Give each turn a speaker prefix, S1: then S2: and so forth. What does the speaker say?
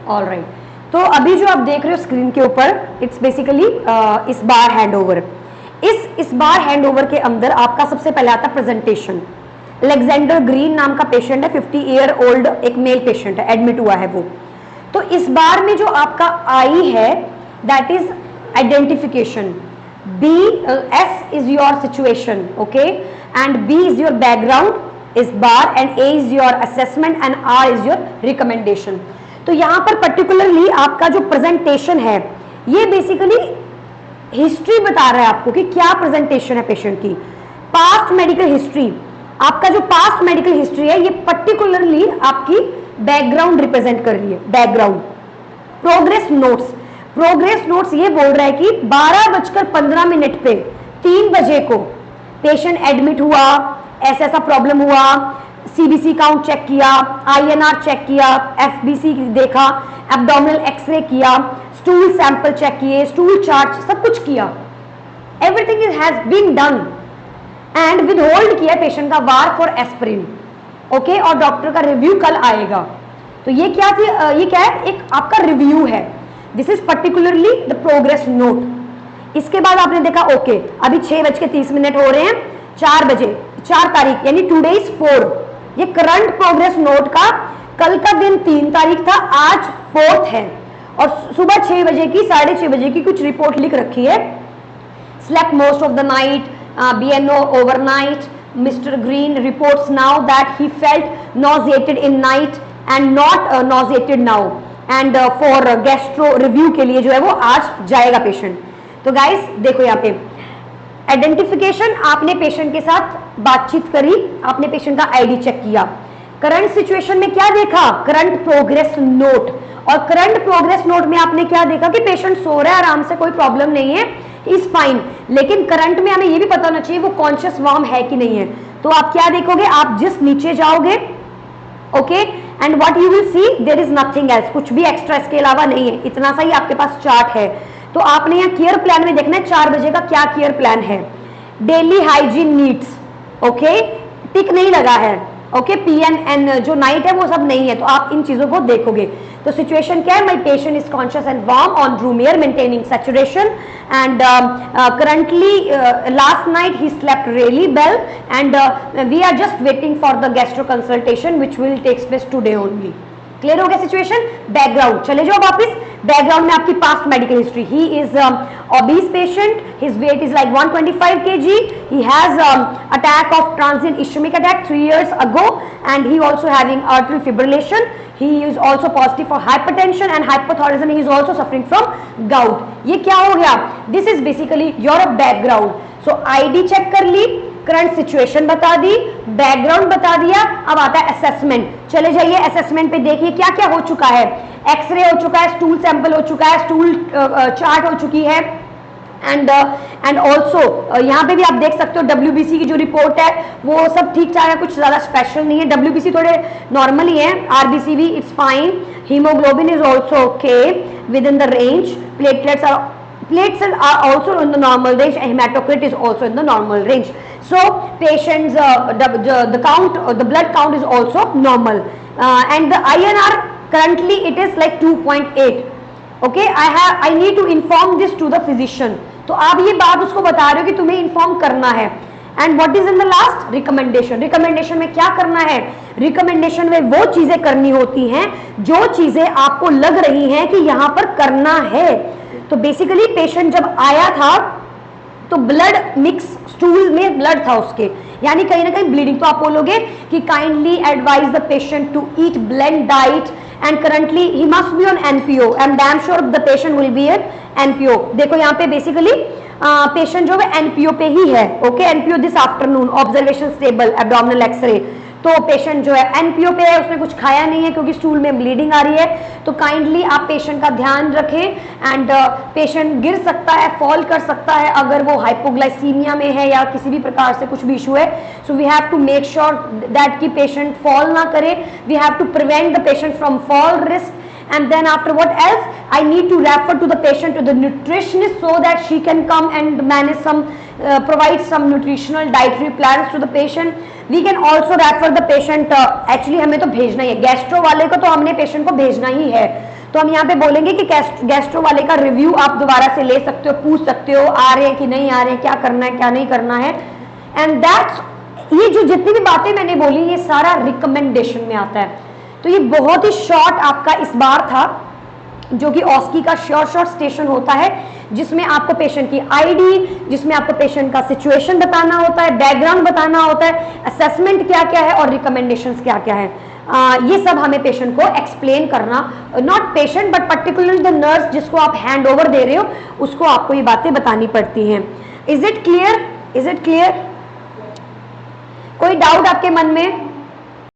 S1: All right, तो अभी जो आप देख रहे हो स्क्रीन के ऊपर, इट्स बेसिकली इस बार हैंडओवर। इस बार हैंडओवर के अंदर आपका सबसे पहले आता प्रेजेंटेशन। अलेक्जेंडर ग्रीन नाम का पेशेंट है, 50 ईयर ओल्ड एक मेल पेशेंट है, एडमिट हुआ है वो। तो इस बार में जो आपका आई है that is identification, B S is your situation, okay, and B is your background is bar and A is your assessment and R is your recommendation। तो यहाँ पर पर्टिकुलरली आपका जो प्रेजेंटेशन है ये बेसिकली हिस्ट्री बता रहा है आपको कि क्या प्रेजेंटेशन है पेशेंट की। पास्ट मेडिकल हिस्ट्री, आपका जो पास्ट मेडिकल हिस्ट्री है ये पर्टिकुलरली आपकी बैकग्राउंड रिप्रेजेंट कर रही है, background. Progress notes, progress notes ये बोल रहा है कि 12:15 पे 3 बजे को पेशेंट एडमिट हुआ, ऐसा ऐसा प्रॉब्लम हुआ, सीबीसी काउंट चेक किया, आईएनआर चेक किया, एफबीसी देखा, एब्डोमिनल एक्सरे किया, स्टूल सैंपल चेक किए, स्टूल चार्ट सब कुछ किया, everything has been done and withhold किया पेशेंट का वार फॉर एस्पिरिन, ओके, और डॉक्टर का रिव्यू कल आएगा। तो ये क्या थी, ये क्या है, एक आपका रिव्यू है। This is particularly the progress note. इसके बाद आपने देखा ओके अभी 6:30 हो रहे हैं, 4 बजे 4 तारीख यानी टुडे इज 4, ये करंट प्रोग्रेस नोट का कल का दिन 3 तारीख था, आज 4th है, और सुबह 6 बजे की 6:30 बजे की कुछ रिपोर्ट लिख रखी है। Slept most of the night, BNO overnight, Mr. Green reports now that he felt nauseated in night and not nauseated now and for gastro review के लिए जो है वो आज जाएगा पेशेंट। तो गाइस देखो यहाँ पे आइडेंटिफिकेशन, आपने पेशेंट के साथ बातचीत करी, आपने पेशेंट का आईडी चेक किया। करंट सिचुएशन में क्या देखा, करंट प्रोग्रेस नोट, और करंट प्रोग्रेस नोट में आपने क्या देखा कि पेशेंट सो रहा है आराम से, कोई प्रॉब्लम नहीं है, इज फाइन। लेकिन करंट में हमें ये भी पता होना चाहिए वो कॉन्शियस वार्म है कि नहीं है। तो आप क्या देखोगे, आप जिस नीचे जाओगे, okay, and what you will see there is nothing else, कुछ भी एक्स्ट्रा इसके अलावा नहीं है, इतना सा ही आपके पास चार्ट है। तो आपने यहाँ केयर प्लान में देखना है 4 बजे का क्या केयर प्लान है। डेली हाइजीन नीड्स, ओके, टिक नहीं लगा है, ओके, PNN जो नाइट है वो सब नहीं है, तो आप इन चीजों को देखोगे। तो सिचुएशन क्या है, my patient is conscious and warm on room air maintaining saturation and currently last night he slept really well and we are just waiting for the gastro consultation which will takes place today only. Clear हो गया situation. Background चले जाओ वापस, background में आपकी past medical history, he is obese patient, his weight is like 125 kg, he has attack of transient ischemic attack 3 years ago and he also having arterial fibrillation, he is also positive for hypertension and hypothyroidism, he is also suffering from gout। ये क्या हो गया, this is basically your background। so ID check कर ली, current situation बता दी, background बता दिया, अब आता है असेसमेंट। चले जाइए असेसमेंट पे, देखिए क्या क्या हो चुका है, एक्सरे हो चुका है, स्टूल सैंपल हो चुका है, स्टूल चार्ट हो चुकी है, एंड ऑल्सो यहाँ पे भी आप देख सकते हो WBC की जो रिपोर्ट है वो सब ठीक ठाक है, कुछ ज्यादा स्पेशल नहीं है, WBC थोड़े नॉर्मल ही है, RBC भी it's fine, haemoglobin is also okay with in the range, platelets are also in the normal range and hematocrit is also in the normal range। so patients the count, the blood count is also normal and the INR currently it is like 2.8। okay, I need to inform this to the physician। तो आप ये बात उसको बता रहे हो कि तुम्हें इन्फॉर्म करना है। And what is in the last, recommendation. Recommendation में क्या करना है, रिकमेंडेशन में वो चीजें करनी होती हैं जो चीजें आपको लग रही हैं कि यहाँ पर करना है। तो बेसिकली पेशेंट जब आया था तो ब्लड मिक्स, स्टूल में ब्लड था उसके, यानी कहीं ना कहीं ब्लीडिंग। तो आप बोलोगे कि kindly advise the patient to eat bland diet and currently he must be on NPO। I am damn sure the patient will be at NPO। देखो यहाँ पे बेसिकली पेशेंट जो है NPO पे ही है, okay, NPO this afternoon, observation stable, abdominal x-ray. तो patient जो है NPO पे है, उसने कुछ खाया नहीं है क्योंकि स्टूल में ब्लीडिंग आ रही है। तो काइंडली आप पेशेंट का ध्यान रखें एंड पेशेंट गिर सकता है, फॉल कर सकता है अगर वो हाइपोग्लाइसीमिया में है या किसी भी प्रकार से कुछ भी इशू है। So we have to make sure that कि पेशेंट फॉल ना करे, we have to prevent the patient from fall risk. And then after what else, I need to refer to the patient to the nutritionist so that she can come and manage some, provide some nutritional dietary plans to the patient। We can also refer the patient, actually हमें तो भेजना ही है, gastro वाले को तो हमने patient को भेजना ही है। तो हम यहाँ पे बोलेंगे कि गैस्ट्रो वाले का रिव्यू आप दोबारा से ले सकते हो, पूछ सकते हो आ रहे हैं कि नहीं आ रहे हैं, क्या करना है क्या नहीं करना है। एंड दैट्स, ये जो जितनी भी बातें मैंने बोली ये सारा रिकमेंडेशन में आता है। तो ये बहुत ही शॉर्ट आपका इस बार था, जो कि ऑस्की का शॉर्ट स्टेशन होता है, जिसमें आपको पेशेंट की आईडी, जिसमें आपको पेशेंट का सिचुएशन बताना होता है, बैकग्राउंड बताना होता है, असेसमेंट क्या क्या है और रिकमेंडेशंस क्या क्या है। ये सब हमें पेशेंट को एक्सप्लेन करना, not patient but particularly the nurse जिसको आप हैंड ओवर दे रहे हो, उसको आपको ये बातें बतानी पड़ती हैं। Is it clear? Is it clear? कोई डाउट आपके मन में?